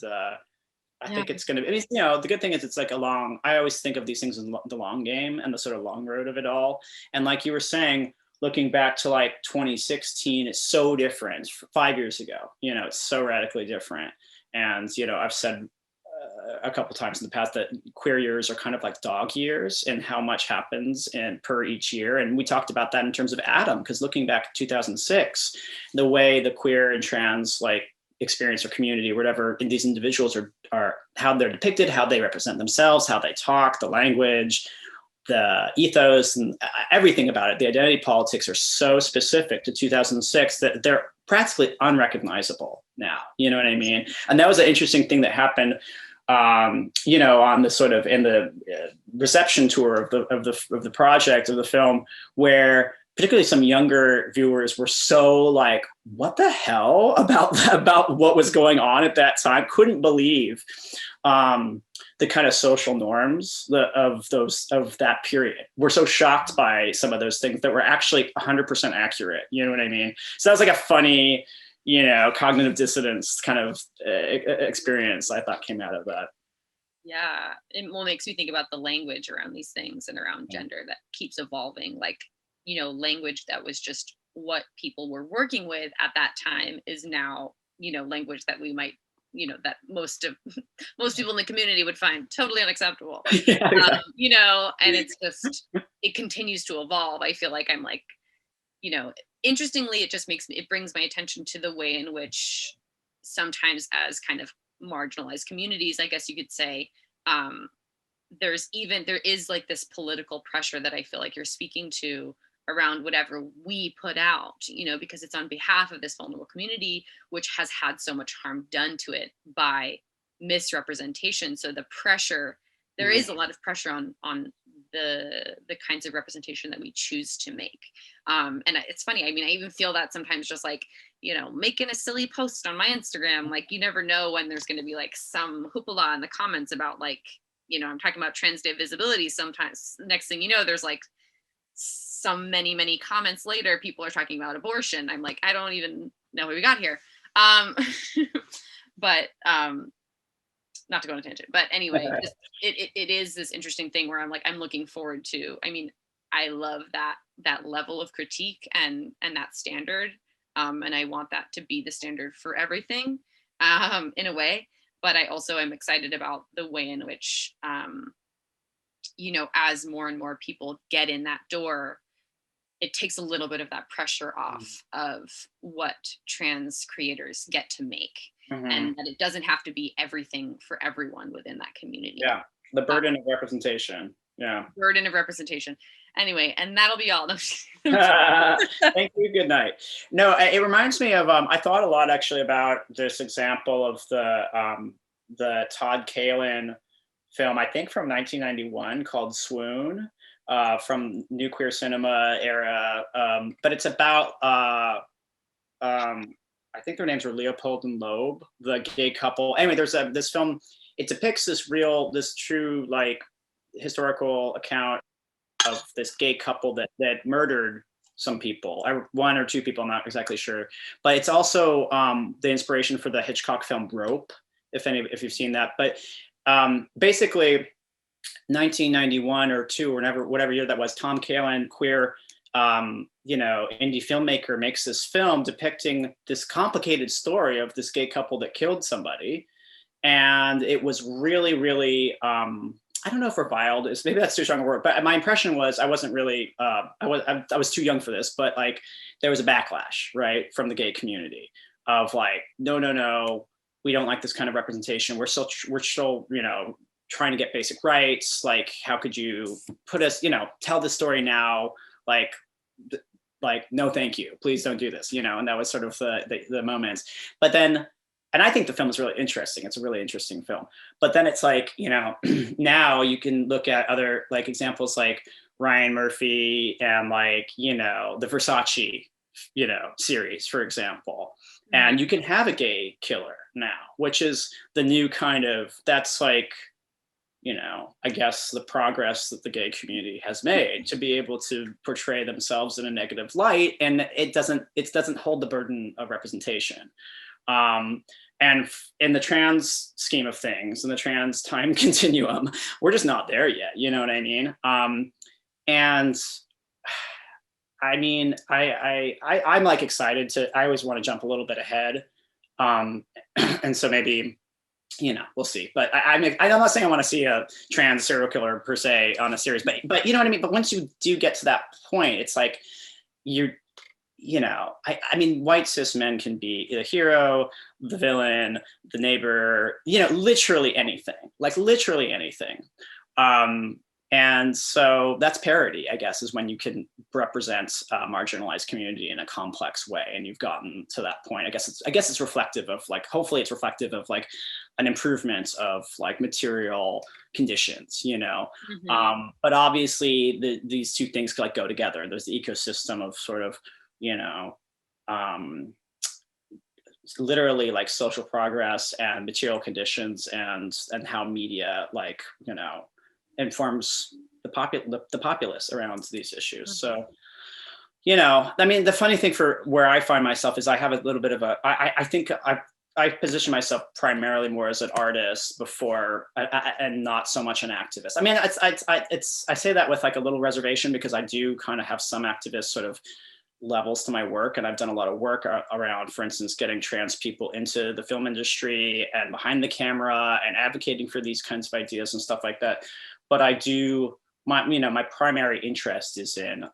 I Yeah. think it's gonna be. I mean, the good thing is it's like a long. I always think of these things as the long game and the sort of long road of it all. And like you were saying, looking back to like 2016, it's so different. 5 years ago, it's so radically different. And I've said a couple times in the past that queer years are kind of like dog years, and how much happens in per each year. And we talked about that in terms of Adam, because looking back at 2006, the way the queer and trans like experience or community or whatever in these individuals are how they're depicted, how they represent themselves, how they talk, the language, the ethos, and everything about it, the identity politics are so specific to 2006 that they're practically unrecognizable now. You know what I mean? And that was an interesting thing that happened, on the sort of in the reception tour of the project of the film, where particularly some younger viewers were so like, what the hell about what was going on at that time? Couldn't believe the kind of social norms of that period. We're so shocked by some of those things that were actually 100% accurate. You know what I mean? So that was like a funny, cognitive dissonance kind of experience I thought came out of that. Yeah. It makes me think about the language around these things and around gender that keeps evolving. Like, language that was just what people were working with at that time is now, language that we might, that most of most people in the community would find totally unacceptable. Yeah, exactly. And it's just, it continues to evolve. I feel like I'm like, you know, interestingly, it brings my attention to the way in which sometimes as kind of marginalized communities, I guess you could say, um, there is like this political pressure that I feel like you're speaking to around whatever we put out, because it's on behalf of this vulnerable community, which has had so much harm done to it by misrepresentation. So the pressure, there Mhm. is a lot of pressure on the kinds of representation that we choose to make. It's funny. I mean, I even feel that sometimes, just like, making a silly post on my Instagram, like you never know when there's going to be like some hoopla in the comments about like, I'm talking about trans day visibility. Sometimes next thing you know, there's like some many comments later, people are talking about abortion. I'm like, I don't even know how we got here. Um, but not to go on a tangent, but anyway, just it is this interesting thing where I'm like, I'm looking forward to, I mean, I love that level of critique and that standard. And I want that to be the standard for everything, in a way. But I also am excited about the way in which, as more and more people get in that door, it takes a little bit of that pressure off of what trans creators get to make, Mhm. and that it doesn't have to be everything for everyone within that community. Yeah, the burden of representation. Yeah. Burden of representation. Anyway, and that'll be all. Thank you. Good night. No, it reminds me of I thought a lot actually about this example of the Todd Kalin film, I think from 1991, called Swoon, from new queer cinema era. But it's about I think their names were Leopold and Loeb, the gay couple. Anyway, there's this film. It depicts this true like historical account of this gay couple that murdered some people, one or two people, I'm not exactly sure. But it's also the inspiration for the Hitchcock film Rope, if you've seen that. But basically, 1991 or two, or whatever year that was, Tom Kalin, queer, indie filmmaker, makes this film depicting this complicated story of this gay couple that killed somebody, and it was really, really. I don't know if reviled is, maybe that's too strong a word, but my impression was I wasn't really, I was too young for this, but like there was a backlash, right, from the gay community of like, no, we don't like this kind of representation. We're still, trying to get basic rights. Like, how could you put us, tell the story now, like, no, thank you, please don't do this, and that was sort of the moments. But then, and I think the film is really interesting. It's a really interesting film. But then it's like, now you can look at other like examples like Ryan Murphy and like, the Versace, series, for example. And you can have a gay killer now, which is the new kind of, that's like, I guess the progress that the gay community has made to be able to portray themselves in a negative light. And it doesn't hold the burden of representation. And in the trans scheme of things, in the trans time continuum, we're just not there yet. You know what I mean? And I mean, I'm like excited I always want to jump a little bit ahead. And so maybe, we'll see. But I'm not saying I want to see a trans serial killer per se on a series, but you know what I mean? But once you do get to that point, it's like I mean, white cis men can be the hero, the villain, the neighbor, literally anything, and so that's parody, I guess, is when you can represent a marginalized community in a complex way, and you've gotten to that point. I guess it's reflective of like, hopefully it's reflective of like an improvement of like material conditions, but obviously these two things like go together. There's the ecosystem of sort of, literally like social progress and material conditions and how media like, informs the populace around these issues. So, I mean, the funny thing for where I find myself is I have a little bit of I think I position myself primarily more as an artist before, and not so much an activist. I mean, I say that with like a little reservation because I do kind of have some activist sort of levels to my work, and I've done a lot of work around, for instance, getting trans people into the film industry and behind the camera and advocating for these kinds of ideas and stuff like that. But I do my primary interest is in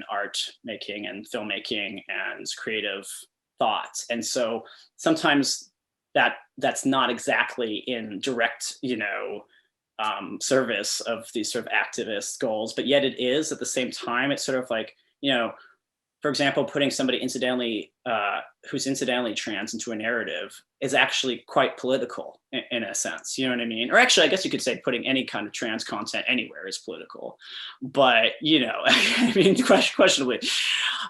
art making and filmmaking and creative thought, and so sometimes that's not exactly in direct service of these sort of activist goals, but yet it is at the same time. It's sort of like, for example, putting somebody who's incidentally trans into a narrative is actually quite political in a sense. You know what I mean? Or actually, I guess you could say putting any kind of trans content anywhere is political. But I mean, questionably.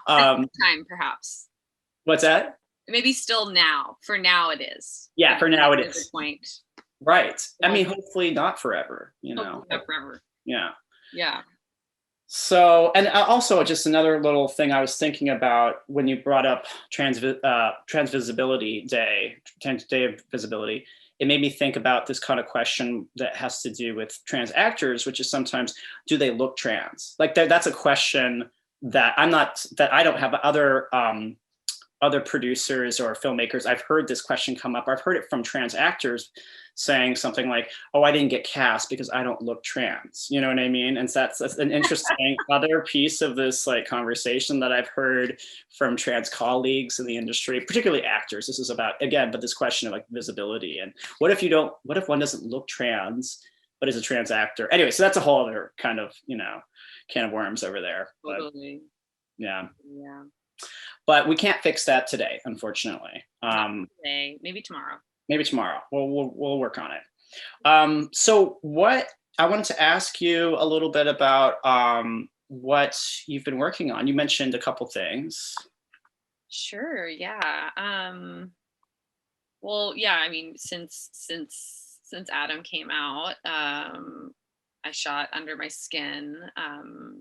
Time, perhaps. What's that? Maybe still now. For now, it is. Yeah, for now it is. Point. Right. I mean, hopefully not forever. Hopefully not forever. Yeah. Yeah. So, and also just another little thing I was thinking about when you brought up Trans Visibility Day, Day of Visibility, it made me think about this kind of question that has to do with trans actors, which is sometimes, do they look trans? Like that's a question that I don't have other producers or filmmakers. I've heard this question come up. I've heard it from trans actors saying something like, oh, I didn't get cast because I don't look trans. You know what I mean? And so that's an interesting other piece of this like conversation that I've heard from trans colleagues in the industry, particularly actors. This is about, again, but this question of like visibility and what if one doesn't look trans, but is a trans actor? Anyway, so that's a whole other kind of, can of worms over there. But Totally. yeah, Yeah. but we can't fix that today, unfortunately. Not today, maybe tomorrow. Maybe tomorrow. We'll work on it. So what I wanted to ask you a little bit about what you've been working on. You mentioned a couple things. Sure. Yeah. Well, yeah, I mean, since Adam came out, I shot Under My Skin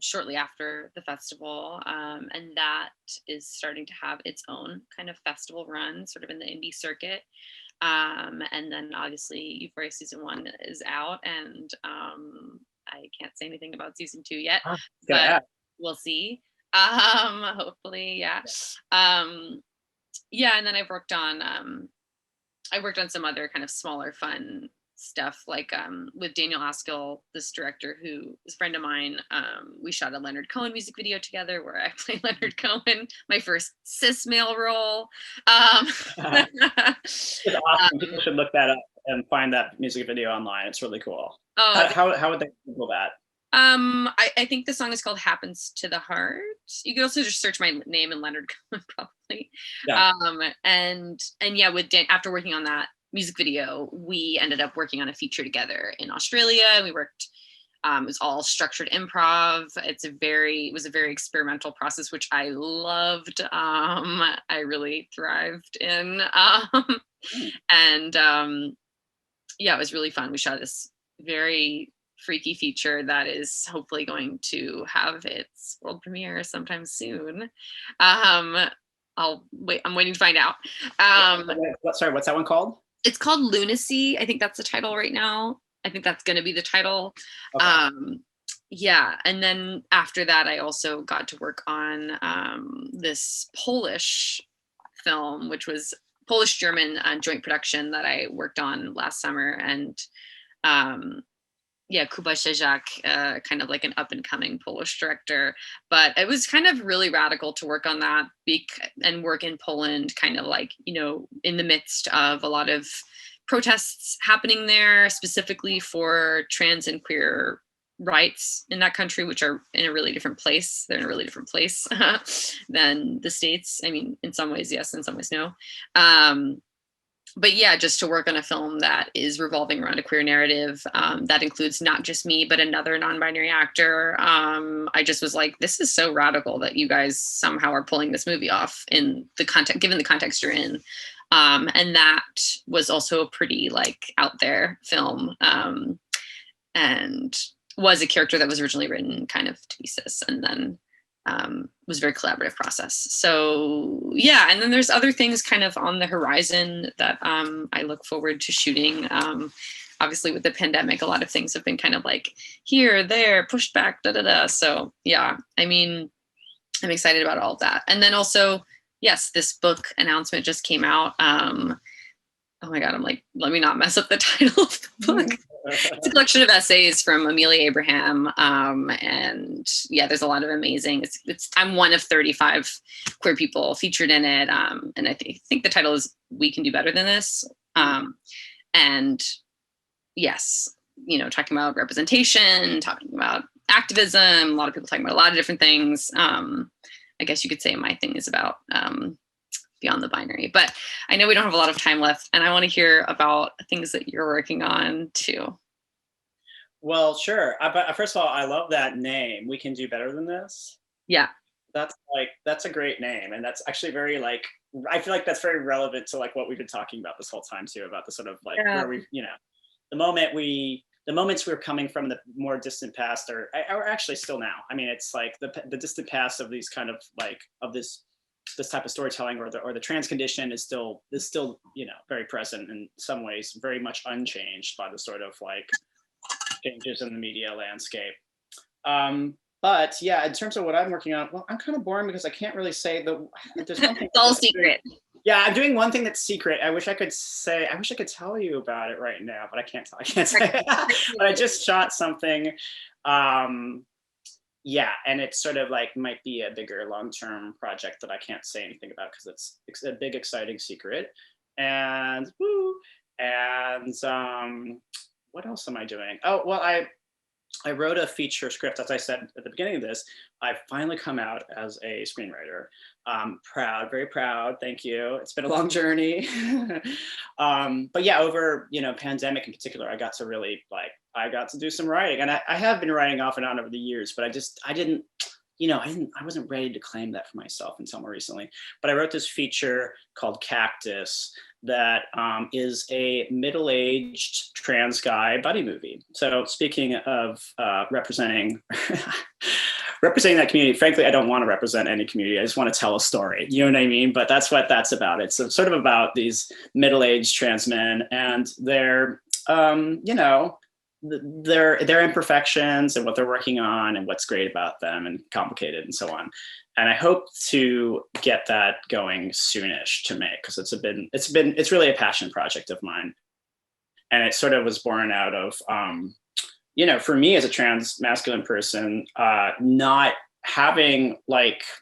shortly after the festival, and that is starting to have its own kind of festival run, sort of in the indie circuit. And then obviously Euphoria season 1 is out, and I can't say anything about season 2 yet, but we'll see. Hopefully, yeah. Yeah, and then I worked on some other kind of smaller fun stuff, like with Daniel Askell, this director who is a friend of mine. We shot a Leonard Cohen music video together where I play Leonard Cohen, my first cis male role. It's awesome. People should look that up and find that music video online. It's really cool. Oh, How would they Google that? I think the song is called Happens to the Heart. You could also just search my name and Leonard Cohen probably. Yeah. And yeah, with Dan, after working on that music video, we ended up working on a feature together in Australia. We worked, it was all structured improv. It was a very experimental process, which I loved. I really thrived in. And yeah, it was really fun. We shot this very freaky feature that is hopefully going to have its world premiere sometime soon. I'm waiting to find out. Sorry, what's that one called? It's called Lunacy. I think that's the title right now. I think that's going to be the title. Okay. Yeah, and then after that, I also got to work on this Polish film, which was Polish-German joint production that I worked on last summer, and yeah, Kuba Szejak, kind of like an up and coming Polish director. But it was kind of really radical to work on that and work in Poland, kind of like, in the midst of a lot of protests happening there, specifically for trans and queer rights in that country, which are in a really different place. They're in a really different place than the States. I mean, in some ways, yes, in some ways, no. But yeah, just to work on a film that is revolving around a queer narrative that includes not just me, but another non-binary actor. I just was like, this is so radical that you guys somehow are pulling this movie off in the context, given the context you're in. And that was also a pretty like out there film, and was a character that was originally written kind of to be cis, and then was a very collaborative process. So yeah, and then there's other things kind of on the horizon that I look forward to shooting. Obviously with the pandemic, a lot of things have been kind of like here, there, pushed back, So yeah, I mean, I'm excited about all of that. And then also, yes, this book announcement just came out. Oh my God, I'm like, let me not mess up the title of the book. It's a collection of essays from Amelia Abraham. And yeah, there's a lot of amazing, I'm one of 35 queer people featured in it. And I think the title is We Can Do Better Than This. And yes, talking about representation, talking about activism, a lot of people talking about a lot of different things. I guess you could say my thing is about beyond the binary, but I know we don't have a lot of time left, and I want to hear about things that you're working on too. Well, sure. But first of all, I love that name. We Can Do Better Than This. Yeah. That's a great name. And that's actually very like, I feel like that's very relevant to like what we've been talking about this whole time too, about the sort of like where we, the moments we're coming from the more distant past or actually still now. I mean, it's like the distant past of these kind of like, of this type of storytelling, or the trans condition is still very present in some ways, very much unchanged by the sort of like changes in the media landscape. But yeah, in terms of what I'm working on, well, I'm kind of boring because I can't really say there's one thing. It's all secret. Yeah, I'm doing one thing that's secret. I wish I could tell you about it right now, but I can't say. But I just shot something. Yeah, and it's sort of like might be a bigger long-term project that I can't say anything about because it's a big, exciting secret. And what else am I doing? Oh, well, I wrote a feature script, as I said at the beginning of this. I've finally come out as a screenwriter. Proud, very proud. Thank you. It's been a long journey. But yeah, over, pandemic in particular, I got to really I got to do some writing, and I have been writing off and on over the years, but I wasn't ready to claim that for myself until more recently. But I wrote this feature called Cactus that is a middle-aged trans guy buddy movie. So speaking of representing representing that community, frankly, I don't want to represent any community. I just want to tell a story. You know what I mean? But that's what that's about. It's sort of about these middle-aged trans men and their, their imperfections and what they're working on and what's great about them and complicated and so on. And I hope to get that going soonish to make, because it's really a passion project of mine. And it sort of was born out of, for me as a trans masculine person, not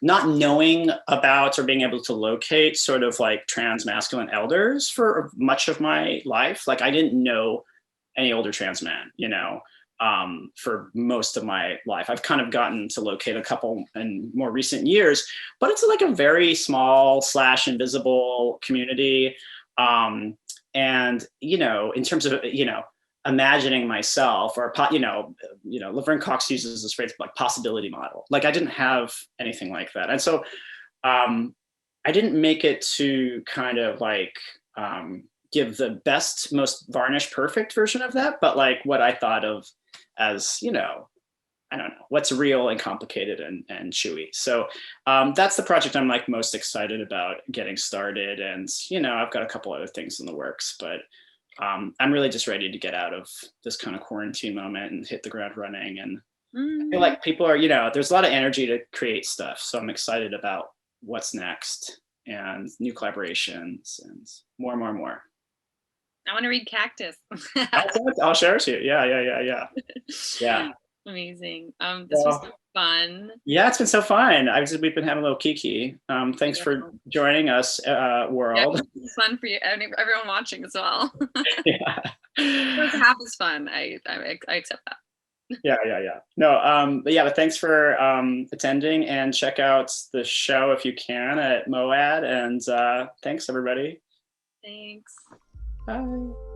knowing about or being able to locate sort of trans masculine elders for much of my life. I didn't know any older trans man, for most of my life. I've kind of gotten to locate a couple in more recent years, but it's a very small / invisible community. And, in terms of, imagining myself or, Laverne Cox uses this phrase possibility model. I didn't have anything like that. And so I didn't make it to kind of give the best, most varnished, perfect version of that, but what I thought of as, I don't know, what's real and complicated and chewy. So that's the project I'm most excited about getting started. And, I've got a couple other things in the works, but I'm really just ready to get out of this kind of quarantine moment and hit the ground running. And I feel like people are, there's a lot of energy to create stuff. So I'm excited about what's next and new collaborations and more. I want to read Cactus. I'll share it to you. Yeah. Amazing. This was so fun. Yeah, it's been so fun. We've been having a little kiki. Thanks for joining us, world. Yeah, it's fun for you, everyone watching as well. Yeah. It was half as fun. I accept that. Yeah. No, but thanks for attending, and check out the show if you can at MOAD. And thanks, everybody. Thanks. Bye.